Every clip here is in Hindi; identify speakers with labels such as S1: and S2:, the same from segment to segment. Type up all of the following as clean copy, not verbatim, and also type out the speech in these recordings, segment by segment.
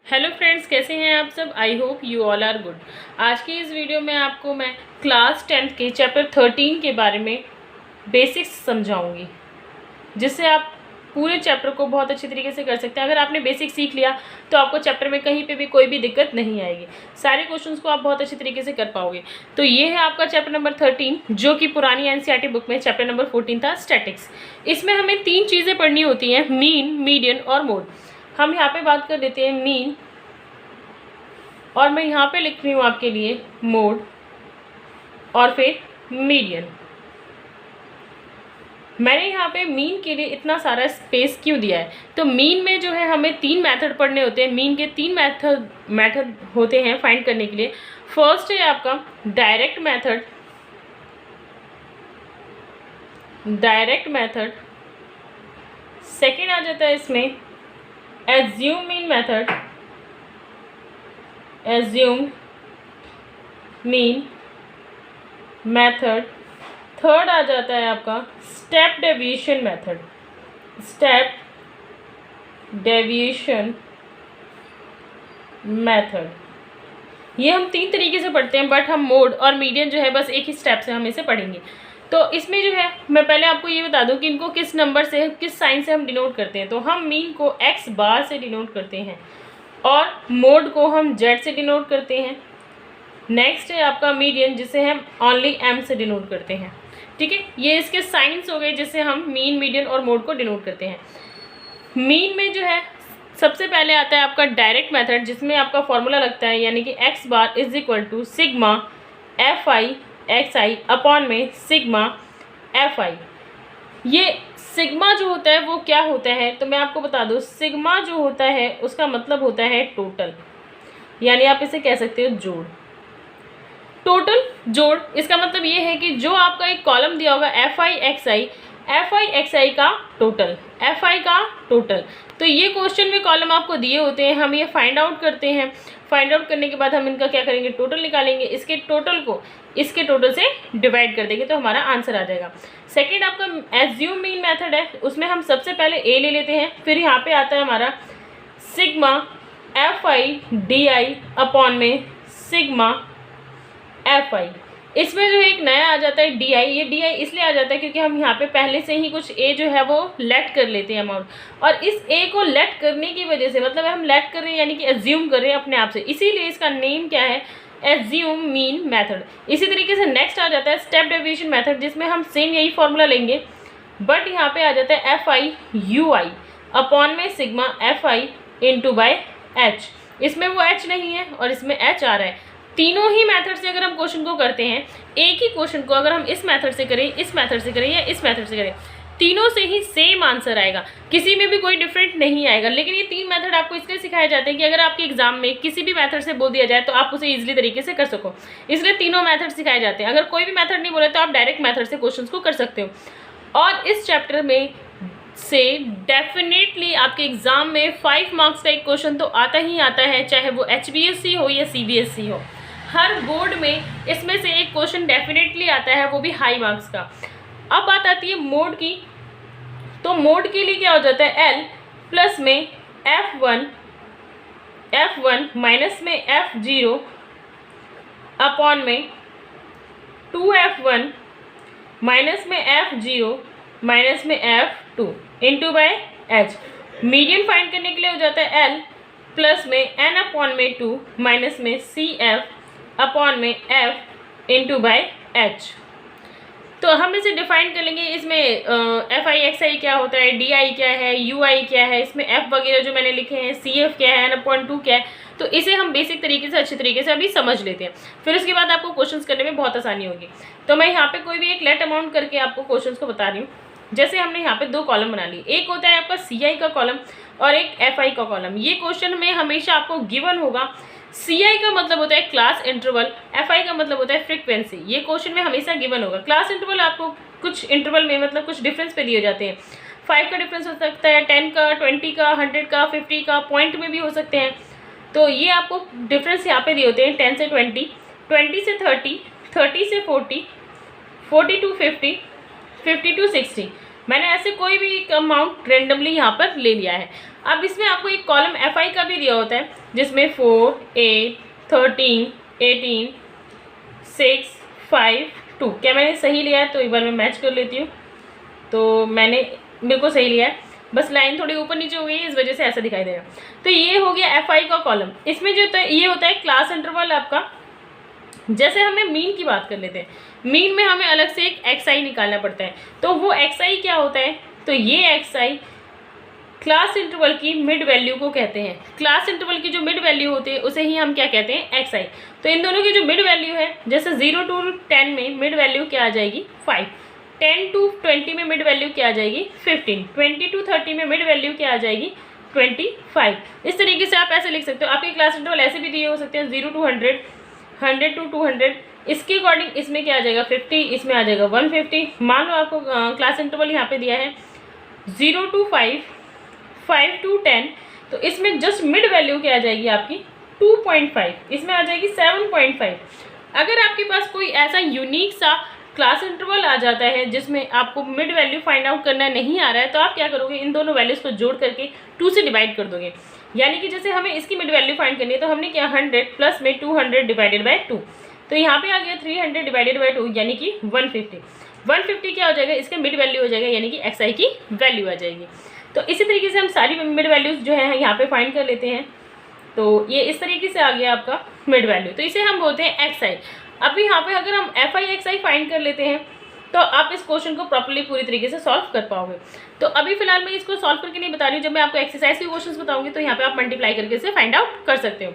S1: हेलो फ्रेंड्स, कैसे हैं आप सब। I hope you all are good. आज की इस वीडियो में आपको मैं क्लास 10th के चैप्टर 13 के बारे में बेसिक्स समझाऊंगी, जिससे आप पूरे चैप्टर को बहुत अच्छी तरीके से कर सकते हैं। अगर आपने बेसिक सीख लिया तो आपको चैप्टर में कहीं पे भी कोई भी दिक्कत नहीं आएगी, सारे क्वेश्चंस को आप बहुत अच्छी तरीके से कर पाओगे। तो ये है आपका चैप्टर नंबर 13, जो कि पुरानी एनसीईआरटी बुक में चैप्टर नंबर 14 था, स्टैटिक्स। इसमें हमें 3 चीज़ें पढ़नी होती हैं, मीन, मीडियन और मोड। हम यहाँ पे बात कर लेते हैं मीन, और मैं यहाँ पे लिख रही हूँ आपके लिए मोड और फिर मीडियन। मैंने यहाँ पे मीन के लिए इतना सारा स्पेस क्यों दिया है, तो मीन में जो है हमें 3 मेथड पढ़ने होते हैं। मीन के 3 मेथड होते हैं फाइंड करने के लिए। फर्स्ट है आपका डायरेक्ट मेथड। सेकेंड आ जाता है इसमें एज्यूम मीन मेथड। थर्ड आ जाता है आपका स्टेप डेविएशन मेथड। ये हम 3 तरीके से पढ़ते हैं, बट हम मोड और मीडियन जो है बस एक ही स्टेप से हम इसे पढ़ेंगे। तो इसमें जो है मैं पहले आपको ये बता दूं कि इनको किस नंबर से, किस साइन से हम डिनोट करते हैं। तो हम मीन को x बार से डिनोट करते हैं और मोड को हम z से डिनोट करते हैं। नेक्स्ट है आपका मीडियन, जिसे हम ओनली m से डिनोट करते हैं। ठीक है, ये इसके साइंस हो गए जिससे हम मीन, मीडियन और मोड को डिनोट करते हैं। मीन में जो है सबसे पहले आता है आपका डायरेक्ट मेथड, जिसमें आपका फॉर्मूला लगता है, यानी कि x bar is equal to sigma fi xi upon में सिग्मा fi। ये सिग्मा जो होता है वो क्या होता है, तो मैं आपको बता दूं, सिग्मा जो होता है उसका मतलब होता है टोटल, यानी आप इसे कह सकते हो जोड़। टोटल जोड़, इसका मतलब ये है कि जो आपका एक कॉलम दिया होगा fi xi का टोटल, तो ये क्वेश्चन में कॉलम आपको दिए होते हैं, हम ये फाइंड आउट करते हैं। फाइंड आउट करने के बाद हम इनका क्या करेंगे, टोटल निकालेंगे, इसके टोटल को इसके टोटल से डिवाइड कर देंगे तो हमारा आंसर आ जाएगा। सेकेंड आपका एज्यूम मीन मेथड है, उसमें हम सबसे पहले ए ले लेते हैं, फिर यहाँ पे आता है हमारा सिग्मा fi di अपॉन में सिग्मा fi। इसमें जो एक नया आ जाता है di। ये di इसलिए आ जाता है क्योंकि हम यहाँ पे पहले से ही कुछ a जो है वो लेट कर लेते हैं अमाउंट, और इस a को लेट करने की वजह से, मतलब हम लेट कर रहे हैं यानी कि एज्यूम कर रहे हैं अपने आप से, इसीलिए इसका नेम क्या है, एज्यूम मीन मेथड। इसी तरीके से नेक्स्ट आ जाता है स्टेप डेविएशन मेथड, जिसमें हम सेम यही फॉर्मूला लेंगे, बट यहाँ पे आ जाता है fi ui अपॉन में sigma fi into by h। इसमें वो h नहीं है और इसमें h आ रहा है। तीनों ही मेथड से अगर हम क्वेश्चन को करते हैं, एक ही क्वेश्चन को अगर हम इस मेथड से करें, इस मेथड से करें या इस मेथड से करें, तीनों से ही सेम आंसर आएगा, किसी में भी कोई डिफरेंट नहीं आएगा। लेकिन ये 3 मेथड आपको इसलिए सिखाए जाते हैं कि अगर आपके एग्जाम में किसी भी मेथड से बोल दिया जाए तो आप उसे इजीली तरीके से कर सको, इसलिए तीनों मेथड सिखाए जाते हैं। अगर कोई भी मेथड नहीं बोले तो आप डायरेक्ट मेथड से क्वेश्चन को कर सकते हो। और इस चैप्टर में से डेफिनेटली आपके एग्जाम में 5 मार्क्स का एक क्वेश्चन तो आता ही आता है, चाहे वो HBSC हो या CBSE हो। हर बोर्ड में इसमें से एक क्वेश्चन डेफिनेटली आता है, वो भी हाई मार्क्स का। अब बात आती है मोड की, तो मोड के लिए क्या हो जाता है, L प्लस में F1 माइनस में F0 अपॉन में 2F1 माइनस में F0 माइनस में F2 into by H। Median find करने के लिए हो जाता है L प्लस में N अपॉन में 2 माइनस में CF अपॉन में F इंटू बाय H। तो हम इसे डिफाइन कर लेंगे। इसमें fi xi क्या होता है, di क्या है, ui क्या है, इसमें f वगैरह जो मैंने लिखे हैं, cf क्या है, n/2 क्या है, तो इसे हम बेसिक तरीके से अच्छे तरीके से अभी समझ लेते हैं, फिर उसके बाद आपको क्वेश्चंस करने में बहुत आसानी होगी। तो मैं यहाँ पे कोई भी एक लेट अमाउंट करके आपको क्वेश्चंस को बता रही हूँ। जैसे हमने यहाँ पे 2 कॉलम बना लिए, एक होता है आपका ci का कॉलम और एक fi का कॉलम। ये क्वेश्चन में हमेशा आपको गिवन होगा। ci का मतलब होता है क्लास इंटरवल, fi का मतलब होता है फ्रीक्वेंसी। ये क्वेश्चन में हमेशा गिवन होगा। क्लास इंटरवल आपको कुछ इंटरवल में, मतलब कुछ डिफरेंस पे दिए जाते हैं। 5 का डिफरेंस हो सकता है, 10 का, 20 का, 100 का, 50 का, पॉइंट में भी हो सकते हैं। तो ये आपको डिफरेंस यहाँ पे दिए होते हैं, 10 से 20, 20 से 30, 30 से 40, 40 to 50, 50 to 60। मैंने ऐसे कोई भी एक अमाउंट रेंडमली यहाँ पर ले लिया है। अब इसमें आपको एक कॉलम FI का भी दिया होता है जिसमें 4, 8, 13, 18, 6, 5, 2। क्या मैंने सही लिया है? तो एक बार मैं मैच कर लेती हूँ। तो मैंने बिल्कुल सही लिया है, बस लाइन थोड़ी ऊपर नीचे हो गई है, इस वजह से ऐसा दिखाई देगा। तो ये हो गया FI का कॉलम। इसमें जो होता है ये होता है क्लास इंटरवल आपका। जैसे हमें मीन की बात कर लेते हैं, मीन में हमें अलग से एक XI निकालना पड़ता है। तो वो XI क्या होता है? तो ये XI क्लास इंटरवल की मिड वैल्यू को कहते हैं। क्लास इंटरवल की जो मिड वैल्यू होती है उसे ही हम क्या कहते हैं? XI। तो इन दोनों की जो मिड वैल्यू है, जैसे 0 to 10 में मिड वैल्यू क्या आ जाएगी? 5। 10 to 20 में मिड वैल्यू क्या आ जाएगी? 15। 20 to 30 में मिड वैल्यू क्या आ जाएगी? 25। इस तरीके से आप ऐसे लिख सकते हो। आपके क्लास इंटरवल ऐसे भी दिए हो सकते हैं 0 to 100, 100 to 200। इसके अकॉर्डिंग इसमें क्या आ जाएगा? 50, इसमें आ जाएगा 150। मान लो आपको क्लास इंटरवल यहाँ पे दिया है 0 to 5, 5 to 10, तो इसमें जस्ट मिड वैल्यू क्या आ जाएगी आपकी? 2.5। इसमें आ जाएगी 7.5। अगर आपके पास कोई ऐसा यूनिक सा क्लास इंटरवल आ जाता है जिसमें आपको मिड वैल्यू फाइंड आउट करना नहीं आ रहा है, तो आप क्या करोगे? इन दोनों वैल्यूज़ को जोड़ करके 2 से डिवाइड कर दोगे। यानी कि जैसे हमें इसकी मिड वैल्यू फाइंड करनी है, तो हमने क्या 100 प्लस में 200 डिवाइडेड बाय 2, तो यहाँ पे आ गया 300 डिवाइडेड बाय 2 यानी कि 150। 150 क्या हो जाएगा? इसका मिड वैल्यू हो जाएगा, यानी कि XI की वैल्यू आ जाएगी। तो इसी तरीके से हम सारी मिड वैल्यूज़ जो है यहाँ पे फाइंड कर लेते हैं। तो ये इस तरीके से आ गया आपका मिड वैल्यू, तो इसे हम बोलते हैं XI। अभी यहाँ पे अगर हम FI XI फाइंड कर लेते हैं तो आप इस क्वेश्चन को प्रॉपर्ली पूरी तरीके से सॉल्व कर पाओगे। तो अभी फिलहाल मैं इसको सॉल्व करके नहीं बता रही हूँ, जब मैं आपको एक्सरसाइज के क्वेश्चंस बताऊंगी तो यहाँ पे आप मल्टीप्लाई करके इसे फाइंड आउट कर सकते हो।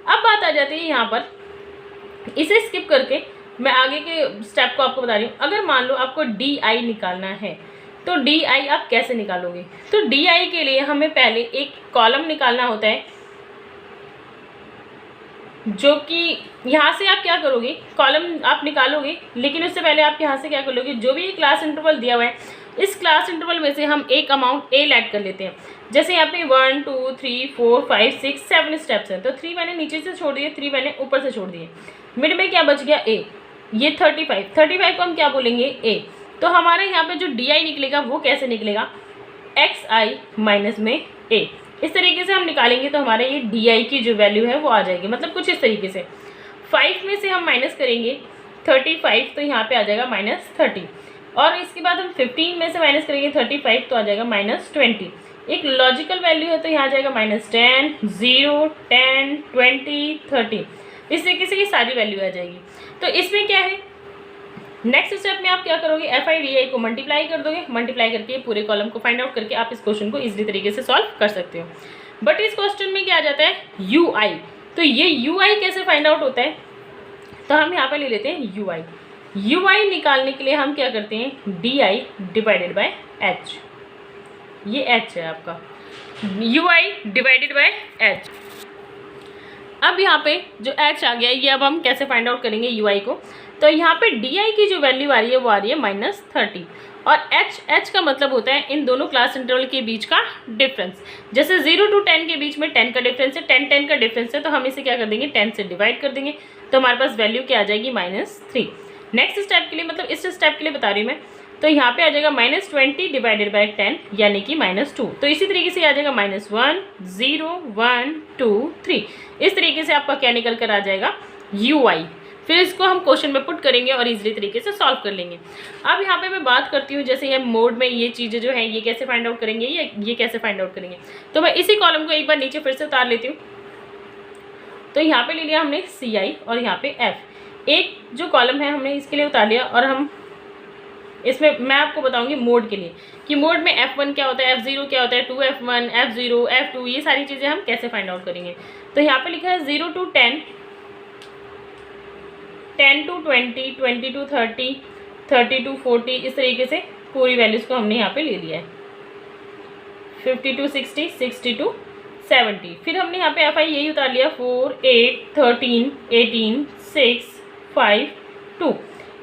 S1: अब बात आ जाती है यहाँ पर, इसे स्किप करके मैं आगे के स्टेप को आपको बता रही हूँ। अगर मान लो आपको DI निकालना है, तो DI आप कैसे निकालोगे? तो DI के लिए हमें पहले एक कॉलम निकालना होता है, जो कि यहाँ से आप क्या करोगे? कॉलम आप निकालोगे, लेकिन उससे पहले आप यहाँ से क्या कर लोगे? जो भी क्लास इंटरवल दिया हुआ है, इस क्लास इंटरवल में से हम एक अमाउंट A ऐड कर लेते हैं। जैसे यहाँ पे 1 2 3 4 5 6 7 स्टेप्स हैं, तो 3 मैंने नीचे से छोड़ दिए, 3 मैंने ऊपर से छोड़ दिए। मिड में क्या बच गया? A। ये 35 को हम क्या बोलेंगे? A। तो हमारे यहाँ पे जो DI निकलेगा वो कैसे निकलेगा? XI माइनस में A। इस तरीके से हम निकालेंगे तो हमारे ये DI की जो वैल्यू है वो आ जाएगी। मतलब कुछ इस तरीके से 5 में से हम माइनस करेंगे 35, तो यहाँ पे आ जाएगा -30। और इसके बाद हम 15 में से माइनस करेंगे 35, तो आ जाएगा -20। एक लॉजिकल वैल्यू है तो यहाँ आ जाएगा -10, 0, 10, 20, 30। इस तरीके से ये सारी वैल्यू आ जाएगी। तो इसमें क्या है, नेक्स्ट स्टेप में आप क्या करोगे? FI DI को मल्टीप्लाई कर दोगे। मल्टीप्लाई करके पूरे कॉलम को फाइंड आउट करके आप इस क्वेश्चन को इजीली तरीके से सॉल्व कर सकते हो। बट इस क्वेश्चन में क्या आ जाता है? UI। तो ये UI कैसे फाइंड आउट होता है? तो हम यहाँ पे ले लेते हैं UI। UI निकालने के लिए हम क्या करते हैं? DI divided by H। ये H है आपका, UI डिवाइडेड बाय H। अब यहाँ पे जो H आ गया, ये अब हम कैसे फाइंड आउट करेंगे UI को? तो यहाँ पे DI की जो वैल्यू आ रही है वो आ रही है -30, और H का मतलब होता है इन दोनों क्लास इंटरवल के बीच का डिफरेंस। जैसे 0 to 10 के बीच में 10 का डिफरेंस है, 10 का डिफरेंस है, तो हम इसे क्या कर देंगे? 10 से डिवाइड कर देंगे, तो हमारे पास वैल्यू क्या आ जाएगी? -3। नेक्स्ट स्टेप के लिए, मतलब इस स्टेप के लिए बता रही हूँ मैं, तो यहाँ पे आ जाएगा -20 डिवाइडेड बाय 10 यानी कि -2। तो इसी तरीके से आ जाएगा -1 0 1 2 3। इस तरीके से आपका क्या निकल कर आ जाएगा? UI। फिर इसको हम क्वेश्चन में पुट करेंगे और इजीली तरीके से सॉल्व कर लेंगे। अब यहाँ पे मैं बात करती हूँ, जैसे ये मोड में ये चीज़ें जो है ये कैसे फाइंड आउट करेंगे, ये कैसे फाइंड आउट करेंगे। तो मैं इसी कॉलम को एक बार नीचे फिर से उतार लेती हूँ। तो यहाँ पे ले लिया हमने CI और यहाँ पे F। एक जो कॉलम है हमने इसके लिए उतार लिया, और हम इसमें मैं आपको बताऊंगी मोड के लिए कि मोड में F1 क्या होता है, F0 क्या होता है, 2F1, F0, F2, ये सारी चीज़ें हम कैसे फाइंड आउट करेंगे। तो यहाँ पे लिखा है 0 to 10, 10 to 20, 20 to 30, 30 to 40। इस तरीके से पूरी वैल्यूज़ को हमने यहाँ पे ले लिया है। 50 to 60, 60 to 70। फिर हमने यहाँ पे FI यही उतार लिया 4, 8, 13, 18, 6, 5, 2।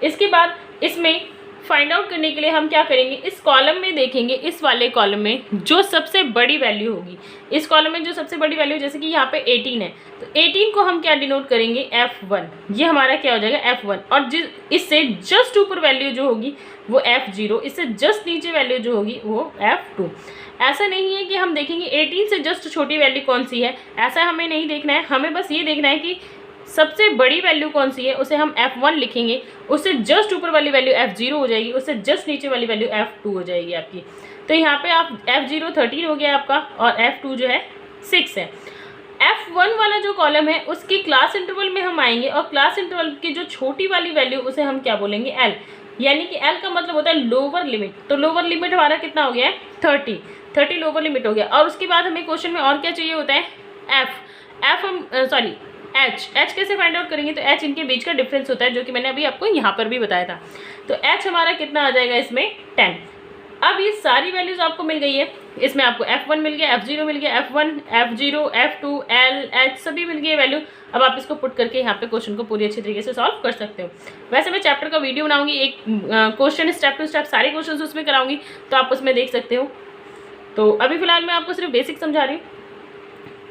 S1: इसके बाद इसमें फाइंड आउट करने के लिए हम क्या करेंगे, इस कॉलम में देखेंगे, इस वाले कॉलम में जो सबसे बड़ी वैल्यू होगी, इस कॉलम में जो सबसे बड़ी वैल्यू, जैसे कि यहाँ पे 18 है, तो 18 को हम क्या डिनोट करेंगे, F1। ये हमारा क्या हो जाएगा, F1। और इससे जस्ट ऊपर वैल्यू जो होगी वो F0, इससे जस्ट नीचे वैल्यू जो होगी वो F2। ऐसा नहीं है कि हम देखेंगे 18 से जस्ट छोटी वैल्यू कौन सी है, ऐसा हमें नहीं देखना है। हमें बस ये देखना है कि सबसे बड़ी वैल्यू कौन सी है, उसे हम F1 लिखेंगे, उससे जस्ट ऊपर वाली वैल्यू F0 हो जाएगी, उससे जस्ट नीचे वाली वैल्यू F2 हो जाएगी आपकी। तो यहाँ पे आप F0 13 हो गया आपका और F2 जो है 6 है। F1 वाला जो कॉलम है उसके क्लास इंटरवल में हम आएंगे और क्लास इंटरवल की जो छोटी वाली वैल्यू उसे हम क्या बोलेंगे, L, यानी कि L का मतलब होता है लोअर लिमिट। तो लोअर लिमिट हमारा कितना हो गया है, 30 लोअर लिमिट हो गया। और उसके बाद हमें क्वेश्चन में और क्या चाहिए होता है, H कैसे फाइंड आउट करेंगे, तो H इनके बीच का डिफरेंस होता है, जो कि मैंने अभी आपको यहाँ पर भी बताया था। तो H हमारा कितना आ जाएगा इसमें, 10। अब ये सारी वैल्यूज आपको मिल गई है, इसमें आपको F1 मिल गया, F0 मिल गया, F1, F0, F2, L, H सभी मिल गई वैल्यू। अब आप इसको पुट करके यहाँ पे क्वेश्चन को पूरी अच्छी तरीके से सॉल्व कर सकते हो। वैसे मैं चैप्टर का वीडियो बनाऊंगी, एक क्वेश्चन स्टेप टू स्टेप सारे क्वेश्चन उसमें कराऊंगी, तो आप उसमें देख सकते हो। तो अभी फिलहाल मैं आपको सिर्फ बेसिक समझा रही हूँ।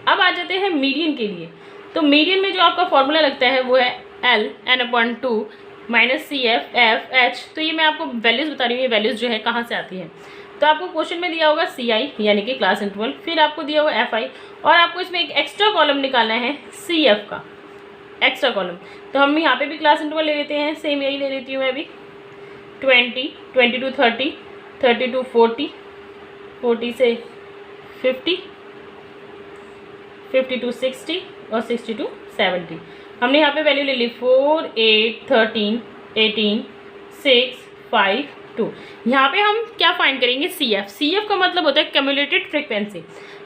S1: अब आ जाते हैं मीडियन के लिए। तो मीडियन में जो आपका फॉर्मूला लगता है वो है L n/2 - CF F H। तो ये मैं आपको वैल्यूज़ बता रही हूँ, ये वैल्यूज़ जो है कहाँ से आती हैं। तो आपको क्वेश्चन में दिया होगा CI यानी कि क्लास इंटरवल, फिर आपको दिया होगा FI, और आपको इसमें एक एक्स्ट्रा कॉलम निकालना है CF का एक्स्ट्रा कॉलम। तो हम यहाँ पे भी क्लास इंटरवल ले लेते हैं, सेम यही ले लेती हूँ मैं अभी, 20, 20 to 30, 30 to 40, 40 से 50, 50 to 60 और 60 to 70। हमने यहाँ पे वैल्यू ले ली 4, 8, 13, 18, 6, 5, 2। यहाँ पे हम क्या फाइंड करेंगे, CF का मतलब होता है क्यूमुलेटेड फ्रीक्वेंसी।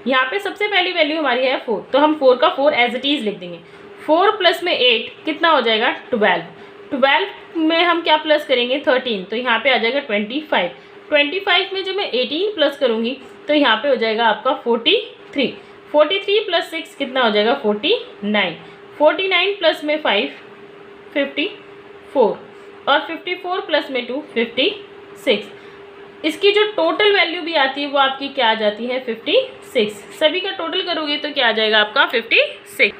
S1: यहाँ पे सबसे पहली वैल्यू हमारी है 4, तो हम 4 का 4 एज इट इज़ लिख देंगे। 4 प्लस में 8 कितना हो जाएगा, 12। 12 में हम क्या प्लस करेंगे, 13, तो यहाँ पे आ जाएगा 25। 25 में जब मैं 18 प्लस करूँगी तो यहाँ पे हो जाएगा आपका 43। 43 प्लस 6 कितना हो जाएगा, 49। 49 प्लस में 5, 54, और 54 प्लस में 2, 56। इसकी जो टोटल वैल्यू भी आती है वो आपकी क्या आ जाती है, 56। सभी का टोटल करोगे तो क्या आ जाएगा आपका, 56।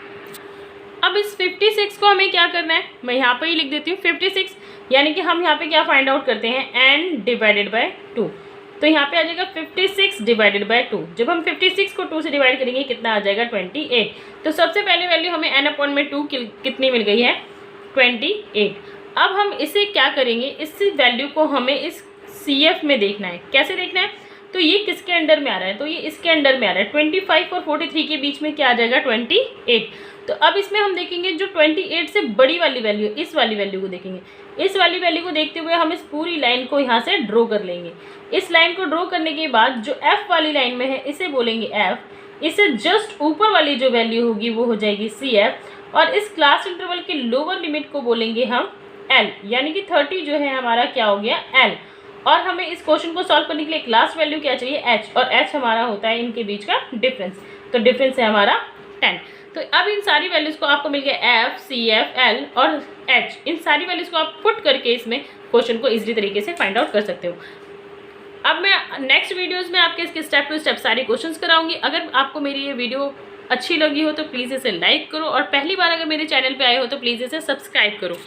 S1: अब इस 56 को हमें क्या करना है, मैं यहाँ पर ही लिख देती हूँ 56, यानी कि हम यहाँ पे क्या फाइंड आउट करते हैं, n डिवाइडेड बाय 2। तो यहाँ पे आ जाएगा 56 डिवाइडेड बाय 2। जब हम 56 को 2 से डिवाइड करेंगे कितना आ जाएगा, 28। तो सबसे पहले वैल्यू हमें n/2 कितनी मिल गई है, 28। अब हम इसे क्या करेंगे, इस वैल्यू को हमें इस CF में देखना है। कैसे देखना है, तो ये किसके अंडर में आ रहा है, तो ये इसके अंडर में आ रहा है। 25 और 43 के बीच में क्या आ जाएगा, 28। तो अब इसमें हम देखेंगे जो 28 से बड़ी वाली वैल्यू, इस वाली वैल्यू को देखेंगे। इस वाली वैल्यू को देखते हुए हम इस पूरी लाइन को यहाँ से ड्रॉ कर लेंगे। इस लाइन को ड्रॉ करने के बाद जो F वाली लाइन में है इसे बोलेंगे F। इससे जस्ट ऊपर वाली जो वैल्यू होगी वो हो जाएगी CF, और इस क्लास इंटरवल के लोअर लिमिट को बोलेंगे हम L, यानी कि 30 जो है हमारा क्या हो गया, L। और हमें इस क्वेश्चन को सॉल्व करने के लिए क्लास वैल्यू क्या चाहिए, H, और H हमारा होता है इनके बीच का डिफरेंस। तो डिफरेंस है हमारा 10। तो अब इन सारी वैल्यूज़ को आपको मिल गया F, CF, L और H। इन सारी वैल्यूज़ को आप पुट करके इसमें क्वेश्चन को इजीली तरीके से फाइंड आउट कर सकते हो। अब मैं नेक्स्ट वीडियोज़ में आपके इसके स्टेप टू स्टेप सारे क्वेश्चंस कराऊंगी। अगर आपको मेरी ये वीडियो अच्छी लगी हो तो प्लीज़ इसे लाइक करो, और पहली बार अगर मेरे चैनल पे आए हो तो प्लीज़ इसे सब्सक्राइब करो।